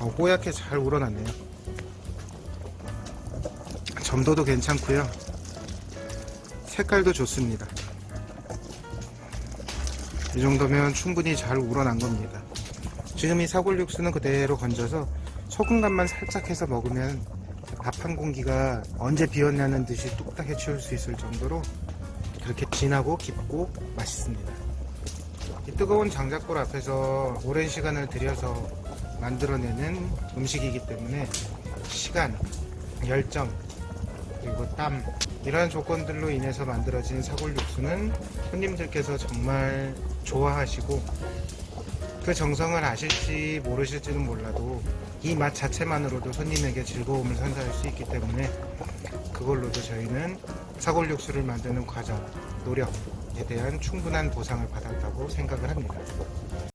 뽀얗게 잘 우러났네요. 점도도 괜찮고요. 색깔도 좋습니다. 이 정도면 충분히 잘 우러난 겁니다. 지금 이 사골 육수는 그대로 건져서 소금 간만 살짝 해서 먹으면 밥 한 공기가 언제 비었냐는 듯이 뚝딱 해치울 수 있을 정도로 그렇게 진하고 깊고 맛있습니다. 이 뜨거운 장작불 앞에서 오랜 시간을 들여서 만들어내는 음식이기 때문에 시간, 열정, 그리고 땀, 이러한 조건들로 인해서 만들어진 사골 육수는 손님들께서 정말 좋아하시고 그 정성을 아실지 모르실지는 몰라도 이 맛 자체만으로도 손님에게 즐거움을 선사할 수 있기 때문에 그걸로도 저희는 사골 육수를 만드는 과정, 노력에 대한 충분한 보상을 받았다고 생각을 합니다.